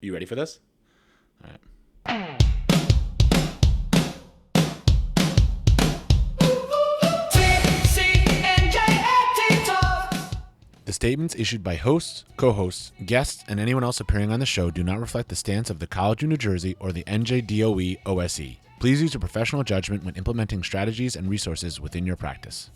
You ready for this? All right. The statements issued by hosts, co hosts, guests, and anyone else appearing on the show do not reflect the stance of the College of New Jersey or the NJDOE OSE. Please use your professional judgment when implementing strategies and resources within your practice.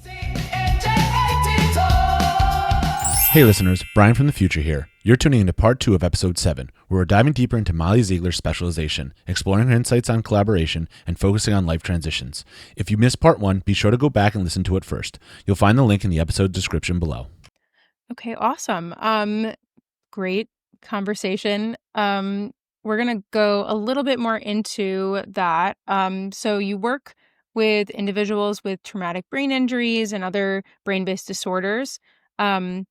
Hey listeners, Brian from the future here. You're tuning into part 2 of episode 7, where we're diving deeper into Molly Ziegler's specialization, exploring her insights on collaboration, and focusing on life transitions. If you missed part 1, be sure to go back and listen to it first. You'll find the link in the episode description below. Okay, awesome. Great conversation. We're gonna go a little bit more into that. So you work with individuals with traumatic brain injuries and other brain-based disorders. Um,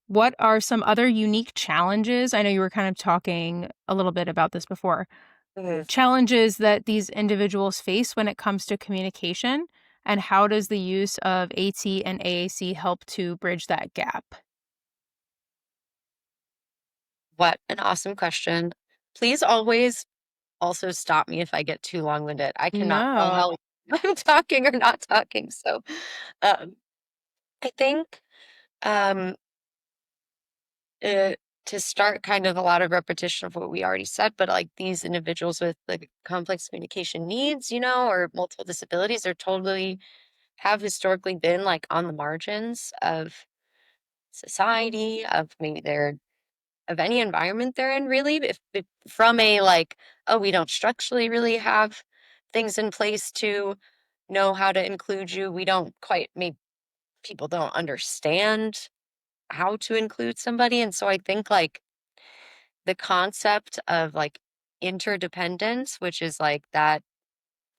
what are some other unique challenges? I know you were kind of talking a little bit about this before. Challenges that these individuals face when it comes to communication, and how does the use of AT and AAC help to bridge that gap? What an awesome question. Please always also stop me if I get too long-winded. I cannot tell No. how I'm talking or not talking. So, um, I think, um, uh, to start kind of a lot of repetition of what we already said, but like these individuals with like complex communication needs, or multiple disabilities are totally have historically been like on the margins of society, of maybe their of any environment they're in, really, if from a like, oh, we don't structurally really have things in place to know how to include you. We don't quite, maybe people don't understand how to include somebody. And so I think like the concept of like interdependence, which is like that,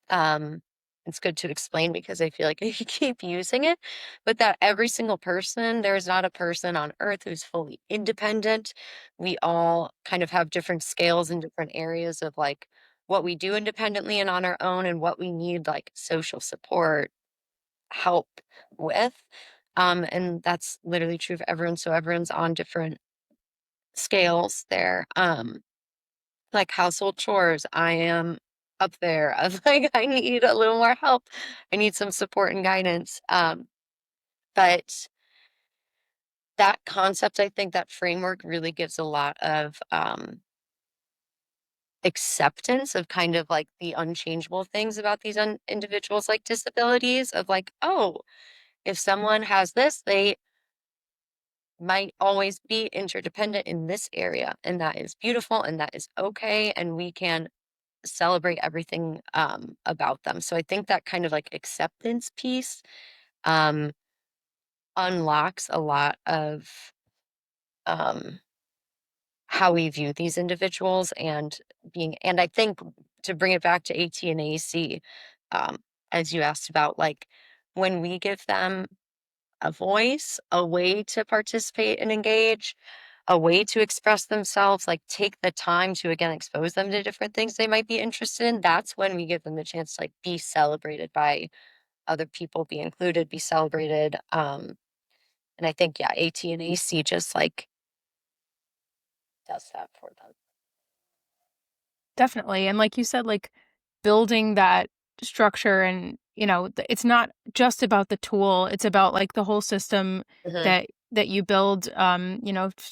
um, it's good to explain because I feel like I keep using it, but that every single person, there's not a person on earth who's fully independent. We all kind of have different scales in different areas of like what we do independently and on our own and what we need like social support, help with. And that's literally true of everyone. So everyone's on different scales there. Like household chores, I am up there of like, I need a little more help. I need some support and guidance. But that concept, I think that framework really gives a lot of acceptance of kind of like the unchangeable things about these individuals like disabilities of like, oh, if someone has this, they might always be interdependent in this area. And that is beautiful and that is okay. And we can celebrate everything about them. So I think that kind of like acceptance piece um, unlocks a lot of um, how we view these individuals and and I think to bring it back to AT and AC, as you asked about, like when we give them a voice, a way to participate and engage, a way to express themselves, like take the time to again expose them to different things they might be interested in. That's when we give them the chance to like be celebrated by other people, be included, be celebrated. And I think yeah, AT and AC just like does that for them. Definitely. And like you said, like building that structure and, it's not just about the tool, it's about like the whole system Hmm. that you build,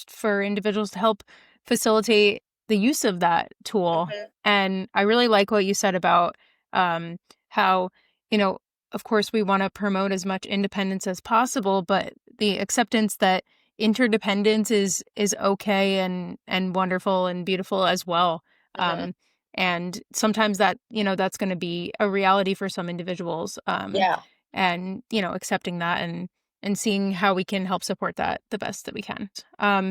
for individuals to help facilitate the use of that tool. Hmm. And I really like what you said about um, how, you know, of course, we want to promote as much independence as possible, but the acceptance that interdependence is okay and wonderful and beautiful as well. Hmm. Um, and sometimes that, that's going to be a reality for some individuals. Yeah. And, accepting that and seeing how we can help support that the best that we can.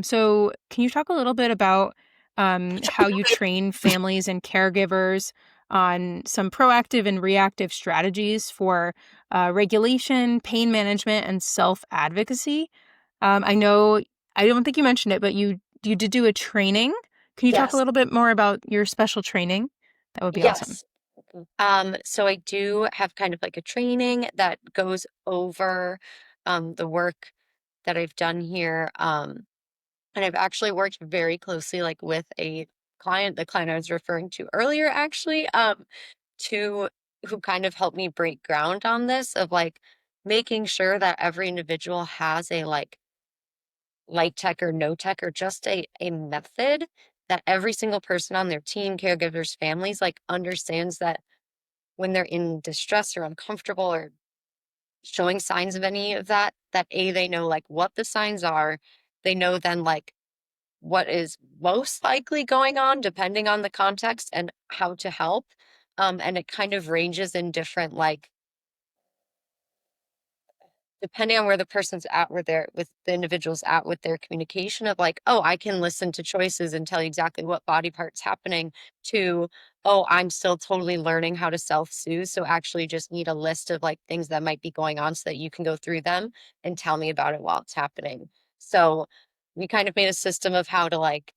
So can you talk a little bit about how you train families and caregivers on some proactive and reactive strategies for regulation, pain management, and self-advocacy? I know, I don't think you mentioned it, but you did do a training. Can you talk a Yes. little bit more about your special training? That would be awesome. Yes. So I do have kind of like a training that goes over the work that I've done here. And I've actually worked very closely like with a the client I was referring to earlier, actually, to who kind of helped me break ground on this of like making sure that every individual has a like light tech or no tech or just a method that every single person on their team, caregivers, families, like understands that when they're in distress or uncomfortable or showing signs of any of that, that A, they know like what the signs are. They know then like what is most likely going on depending on the context and how to help. And it kind of ranges in different like depending on where the person's at where they're with the individual's at with their communication of like, oh, I can listen to choices and tell you exactly what body part's happening to, oh, I'm still totally learning how to self-soothe. So actually just need a list of like things that might be going on so that you can go through them and tell me about it while it's happening. So we kind of made a system of how to like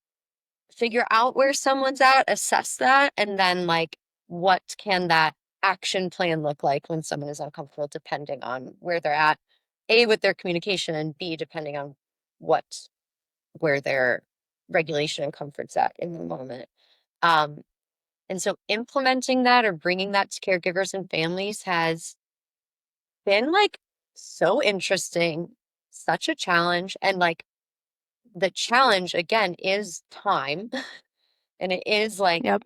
figure out where someone's at, assess that, and then like what can that action plan look like when someone is uncomfortable, depending on where they're at, A, with their communication, and B, depending on what where their regulation and comfort's at in the moment. Um, and so implementing that or bringing that to caregivers and families has been like so interesting, such a challenge. And like the challenge again is time. And it is like Yep.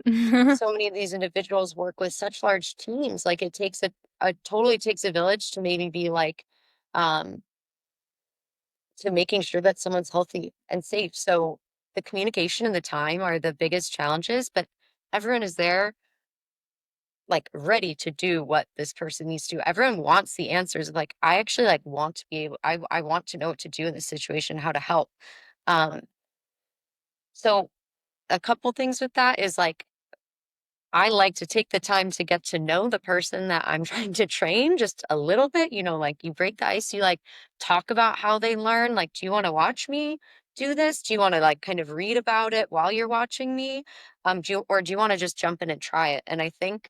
so many of these individuals work with such large teams. Like it takes a totally takes a village to maybe be like, um, to making sure that someone's healthy and safe. So the communication and the time are the biggest challenges, but everyone is there like ready to do what this person needs to do. Everyone wants the answers. Like I actually like want to be able, I want to know what to do in this situation, how to help. Um, so a couple things with that is like I like to take the time to get to know the person that I'm trying to train just a little bit, like you break the ice, you like talk about how they learn. Like, do you want to watch me do this? Do you want to like kind of read about it while you're watching me? Do you want to just jump in and try it? And I think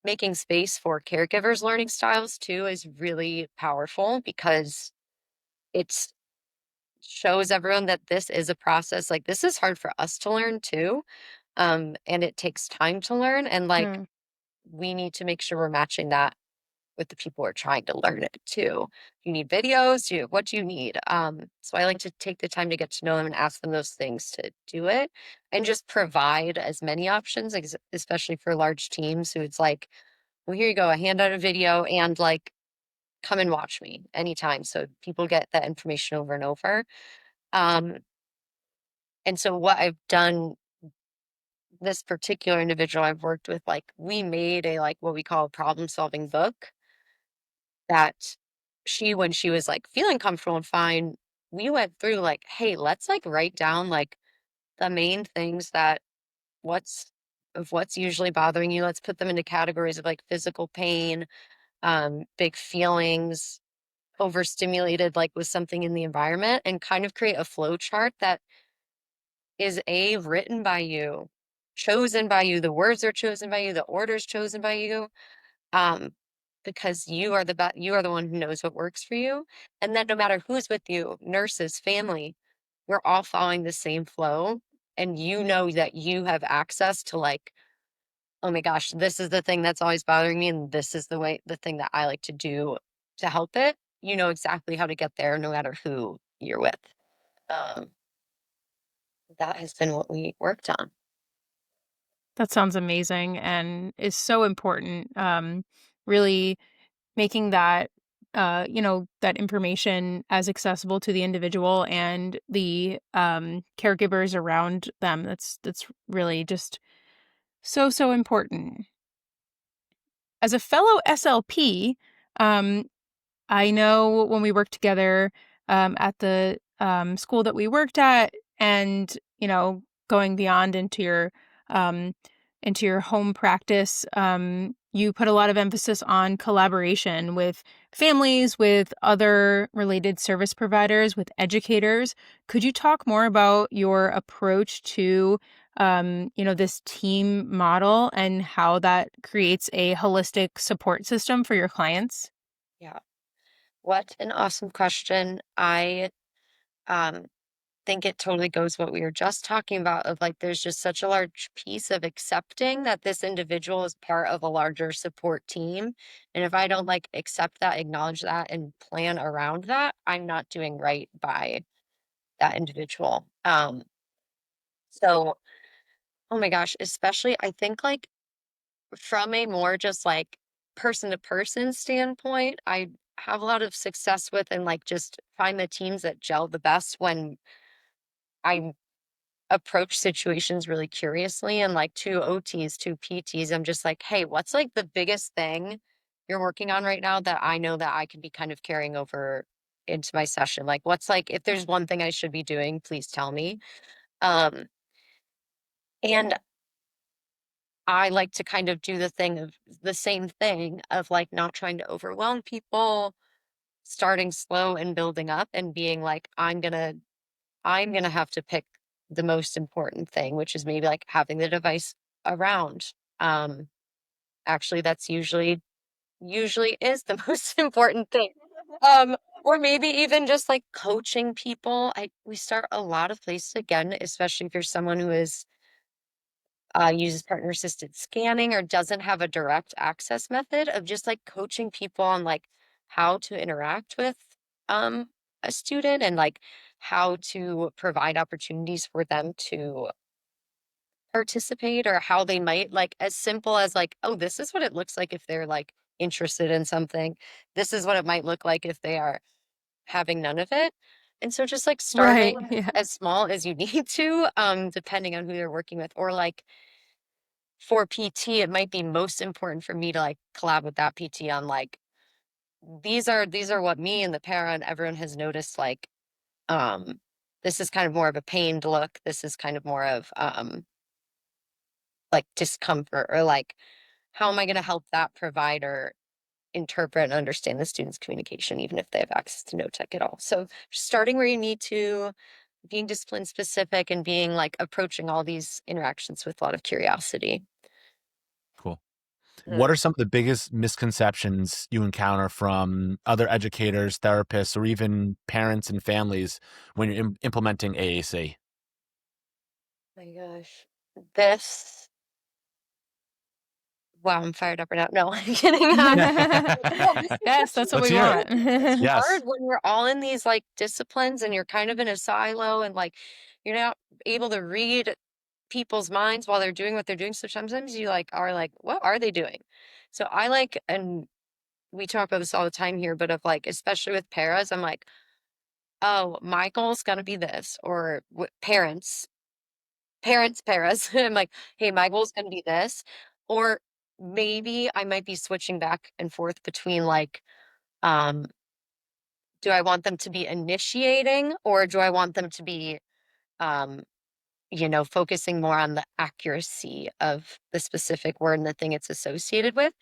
making space for caregivers learning styles too is really powerful because it's shows everyone that this is a process. Like this is hard for us to learn too. And it takes time to learn. And like Mm. we need to make sure we're matching that with the people who are trying to learn it too. You need videos, what do you need? So I like to take the time to get to know them and ask them those things to do it and just provide as many options, especially for large teams who it's like, well, here you go, I hand out a video and like come and watch me anytime. So people get that information over and over. Um, and so what I've done this particular individual I've worked with, like we made a like what we call a problem solving book that when she was like feeling comfortable and fine, we went through like, hey, let's like write down like the main things that what's what's usually bothering you. Let's put them into categories of like physical pain, big feelings, overstimulated like with something in the environment, and kind of create a flow chart that is written by you, chosen by you, the words are chosen by you, the orders chosen by you. Um, because you are the one who knows what works for you. And then no matter who's with you, nurses, family, we're all following the same flow. And you know that you have access to like, oh my gosh, this is the thing that's always bothering me, and this is the thing that I like to do to help it. You know exactly how to get there no matter who you're with. Um, that has been what we worked on. That sounds amazing and is so important. Really making that that information as accessible to the individual and the caregivers around them. That's really just so important. As a fellow SLP, um, I know when we worked together at the school that we worked at, and going beyond um, into your home practice, you put a lot of emphasis on collaboration with families, with other related service providers, with educators. Could you talk more about your approach to this team model and how that creates a holistic support system for your clients? Yeah. What an awesome question. I um think it totally goes what we were just talking about of like there's just such a large piece of accepting that this individual is part of a larger support team. And if I don't like accept that, acknowledge that, and plan around that, I'm not doing right by that individual. So oh my gosh, especially I think like from a more just like person to person standpoint, I have a lot of success with and like just find the teams that gel the best when I approach situations really curiously and like two OTs, two PTs. I'm just like, hey, what's like the biggest thing you're working on right now that I know that I can be kind of carrying over into my session? Like, what's like, if there's one thing I should be doing, please tell me. Um, and I like to kind of do the thing of the same thing of like not trying to overwhelm people, starting slow and building up and being like, I'm gonna have to pick the most important thing, which is maybe like having the device around. Um, actually, that's usually is the most important thing. Or maybe even just like coaching people. We start a lot of places again, especially if you're someone who is uses partner assisted scanning or doesn't have a direct access method of just like coaching people on like how to interact with um a student and like how to provide opportunities for them to participate or how they might like as simple as like, oh, this is what it looks like if they're like interested in something. This is what it might look like if they are having none of it. And so just like Right. starting Yeah. as small as you need to, depending on who you're working with, or like for PT, it might be most important for me to like collab with that PT on like these are what me and the parent everyone has noticed like um this is kind of more of a pained look. This is kind of more of like discomfort or like how am I going to help that provider interpret and understand the student's communication even if they have access to no tech at all. So starting where you need to, being discipline specific and being like approaching all these interactions with a lot of curiosity. Cool. Mm. What are some of the biggest misconceptions you encounter from other educators, therapists, or even parents and families when you're implementing AAC? My gosh. This Wow, I'm fired up right now. No, I'm kidding. Yes, that's what Let's we hear it. want. It's hard Yes. when we're all in these like disciplines and you're kind of in a silo and like you're not able to read people's minds while they're doing what they're doing. So sometimes you like are like, what are they doing? So I like, and we talk about this all the time here, but of like, especially with paras, I'm like, oh, my goal's gonna be this, or parents paras. I'm like, hey, my goal's gonna be this, or maybe I might be switching back and forth between like, um, do I want them to be initiating or do I want them to be, um, focusing more on the accuracy of the specific word and the thing it's associated with?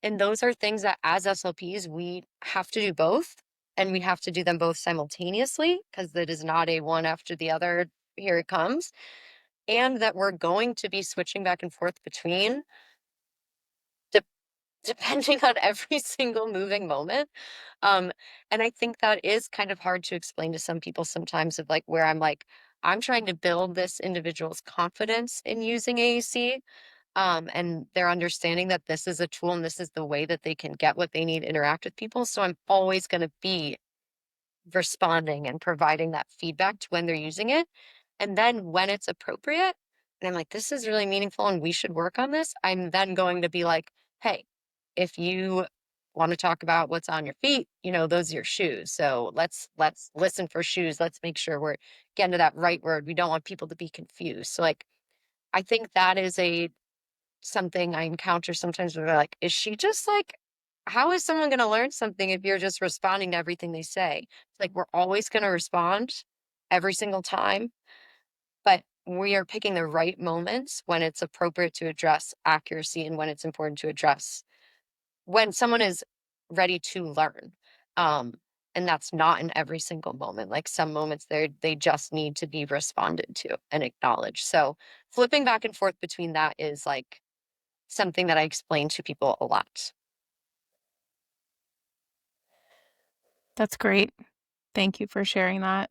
And those are things that as SLPs, we have to do both and we have to do them both simultaneously because it is not a one after the other, here it comes. And that we're going to be switching back and forth between de- depending on every single moving moment. Um, and I think that is kind of hard to explain to some people sometimes of like where I'm like, I'm trying to build this individual's confidence in using AAC. And they're understanding that this is a tool and this is the way that they can get what they need to interact with people. So I'm always going to be responding and providing that feedback to when they're using it. And then when it's appropriate, and I'm like, this is really meaningful and we should work on this, I'm then going to be like, hey, if you want to talk about what's on your feet, those are your shoes. So let's listen for shoes. Let's make sure we're getting to that right word. We don't want people to be confused. So like I think that is a something I encounter sometimes where they're like, is she just like, how is someone going to learn something if you're just responding to everything they say? It's like, we're always going to respond every single time, but we are picking the right moments when it's appropriate to address accuracy and when it's important to address when someone is ready to learn. Um, and that's not in every single moment. Like some moments they just need to be responded to and acknowledged. So flipping back and forth between that is like something that I explain to people a lot. That's great. Thank you for sharing that.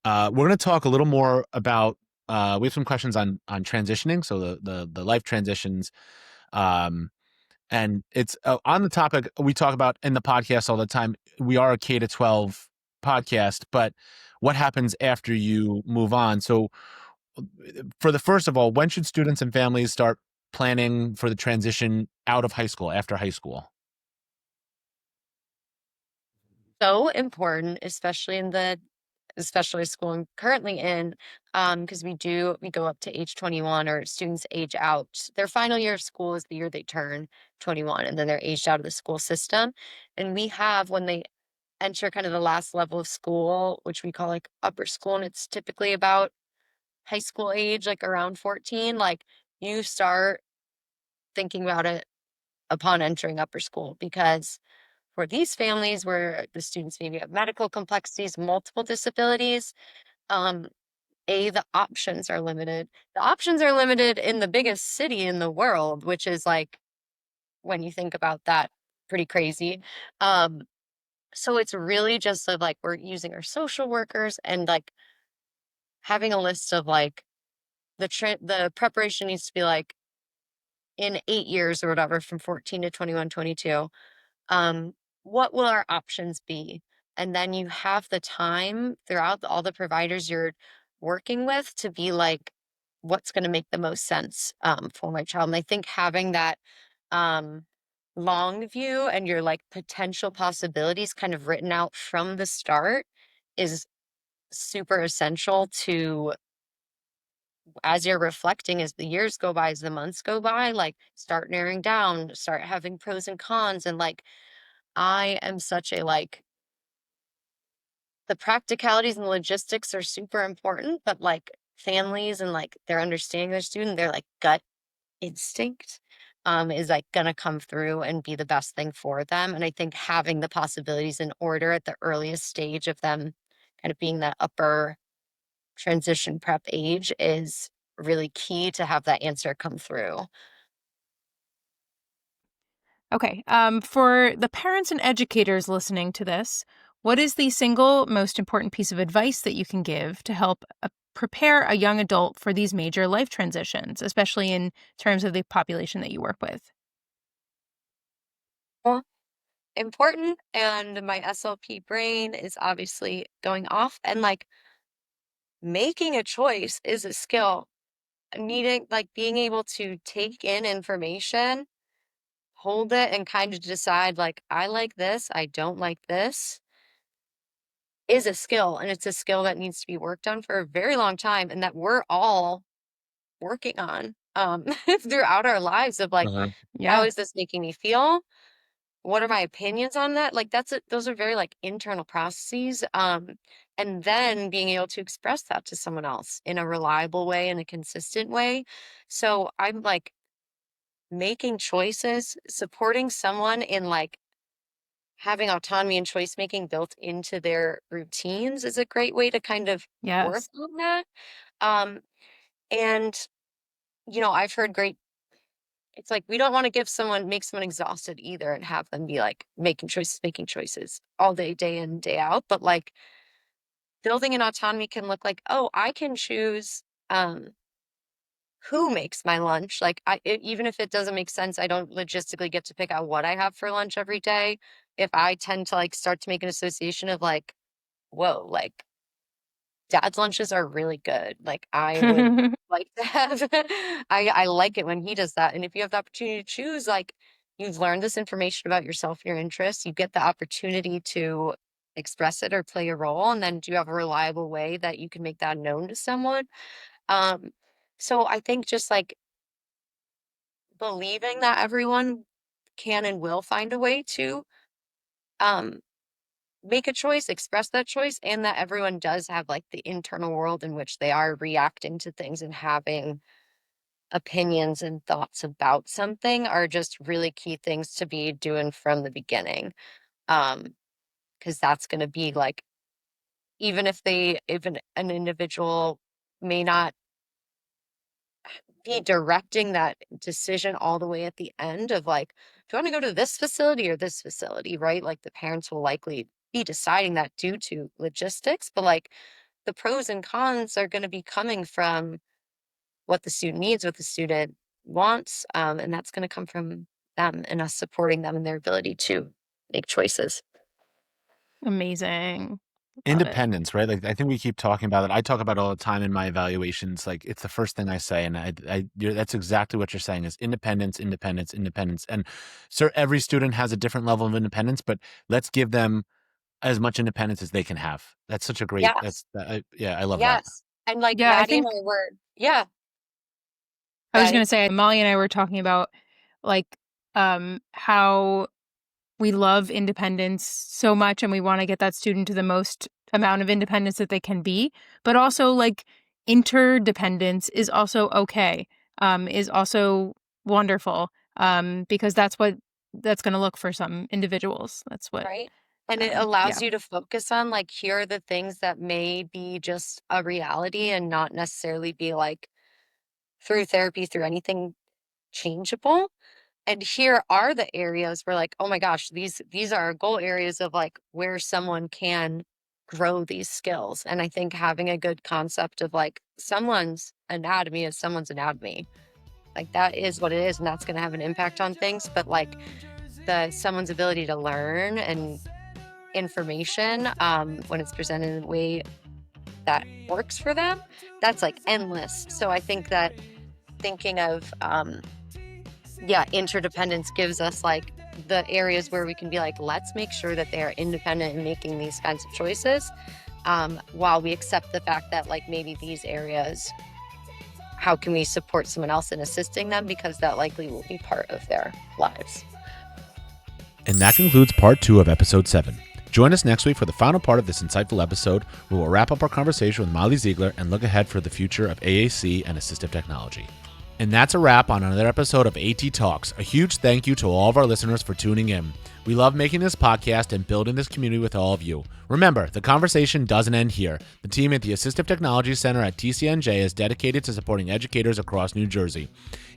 We're going to talk a little more about. We have some questions on transitioning, so the life transitions, um, and it's on the topic we talk about in the podcast all the time. We are a K to 12 podcast, but what happens after you move on? So, for the first of all, when should students and families start planning for the transition out of high school after high school? So important, especially in the especially school I'm currently in, because we go up to age 21 or students age out. Their final year of school is the year they turn 21, and then they're aged out of the school system. And we have when they enter kind of the last level of school, which we call like upper school, and it's typically about high school age, like around 14, like you start thinking about it upon entering upper school because for these families where the students maybe have medical complexities, multiple disabilities, um, the options are limited. The options are limited in the biggest city in the world, which is like, when you think about that, pretty crazy. Um, so it's really just of like we're using our social workers and like having a list of like the preparation needs to be like in 8 years or whatever from 14 to 21, 22. um, what will our options be? And then you have the time throughout all the providers you're working with to be like, what's going to make the most sense for my child? And I think having that um, long view and your like potential possibilities kind of written out from the start is super essential to as you're reflecting as the years go by, as the months go by, like start narrowing down, start having pros and cons. And like, I am such a like, the practicalities and the logistics are super important, but like families and like their understanding their student, their like gut instinct is like gonna come through and be the best thing for them. And I think having the possibilities in order at the earliest stage of them kind of being that upper transition prep age is really key to have that answer come through. Okay. For the parents and educators listening to this, what is the single most important piece of advice that you can give to help prepare a young adult for these major life transitions, especially in terms of the population that you work with? Well, important, and my SLP brain is obviously going off, and like making a choice is a skill. Needing like being able to take in information, hold it, and kind of decide like I like this, I don't like this is a skill. And it's a skill that needs to be worked on for a very long time and that we're all working on throughout our lives of like, Uh-huh. how Yeah. is this making me feel? What are my opinions on that? Like that's it. Those are very like internal processes. And then being able to express that to someone else in a reliable way, in a consistent way. So I'm like making choices, supporting someone in like having autonomy and choice making built into their routines is a great way to kind of work Yes. on that. Um, and I've heard great it's like we don't want to make someone exhausted either and have them be like making choices all day in, day out. But like building an autonomy can look like, oh, I can choose um who makes my lunch. Like even if it doesn't make sense, I don't logistically get to pick out what I have for lunch every day. If I tend to like start to make an association of like, whoa, like dad's lunches are really good. Like I would like to have I like it when he does that. And if you have the opportunity to choose, like you've learned this information about yourself and your interests, you get the opportunity to express it or play a role. And then do you have a reliable way that you can make that known to someone? Um, so I think just like believing that everyone can and will find a way to um make a choice, express that choice, and that everyone does have like the internal world in which they are reacting to things and having opinions and thoughts about something are just really key things to be doing from the beginning. Um, because that's going to be like, even an individual may not be directing that decision all the way at the end of like, do you want to go to this facility or this facility, right? Like the parents will likely be deciding that due to logistics, but like the pros and cons are going to be coming from what the student needs, what the student wants, and that's going to come from them and us supporting them in their ability to make choices. Amazing. Love it. Independence, right? Like I think we keep talking about it. I talk about it all the time in my evaluations. Like it's the first thing I say, and that's exactly what you're saying is independence, independence, independence. And so every student has a different level of independence, but let's give them as much independence as they can have. That's such a great. Yes. I love that. Yes. And like Yeah, I Maddie and think I were, yeah. I was Maddie? going to say, Molly and I were talking about like how we love independence so much and we want to get that student to the most amount of independence that they can be, but also like interdependence is also okay, is also wonderful, because that's going to look for some individuals. That's what, Right. And it allows yeah. you to focus on like, here are the things that may be just a reality and not necessarily be like through therapy, through anything changeable. And here are the areas where like, oh my gosh, these are goal areas of like where someone can grow these skills. And I think having a good concept of like someone's anatomy is someone's anatomy. Like that is what it is, and that's gonna have an impact on things. But like someone's ability to learn and information when it's presented in a way that works for them, that's like endless. So I think that thinking of interdependence gives us like the areas where we can be like, let's make sure that they are independent in making these kinds of choices, while we accept the fact that like maybe these areas, how can we support someone else in assisting them, because that likely will be part of their lives. And that concludes part 2 of episode 7. Join us next week for the final part of this insightful episode, where we'll wrap up our conversation with Molly Ziegler and look ahead for the future of AAC and assistive technology. And that's a wrap on another episode of AT Talks. A huge thank you to all of our listeners for tuning in. We love making this podcast and building this community with all of you. Remember, the conversation doesn't end here. The team at the Assistive Technology Center at TCNJ is dedicated to supporting educators across New Jersey.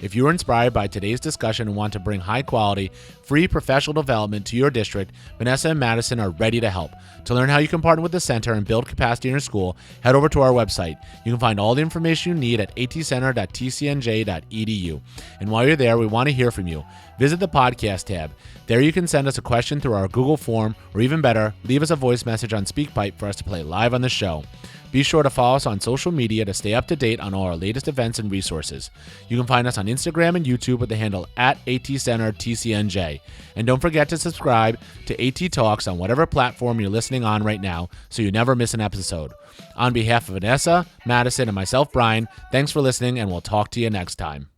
If you were inspired by today's discussion and want to bring high-quality, free professional development to your district, Vanessa and Madison are ready to help. To learn how you can partner with the center and build capacity in your school, head over to our website. You can find all the information you need at atcenter.tcnj.edu. And while you're there, we want to hear from you. Visit the podcast tab. There you can send us a question through our Google form, or even better, leave us a voice message on SpeakPipe for us to play live on the show. Be sure to follow us on social media to stay up to date on all our latest events and resources. You can find us on Instagram and YouTube with the handle @ATCenterTCNJ. And don't forget to subscribe to AT Talks on whatever platform you're listening on right now so you never miss an episode. On behalf of Vanessa, Madison, and myself, Brian, thanks for listening, and we'll talk to you next time.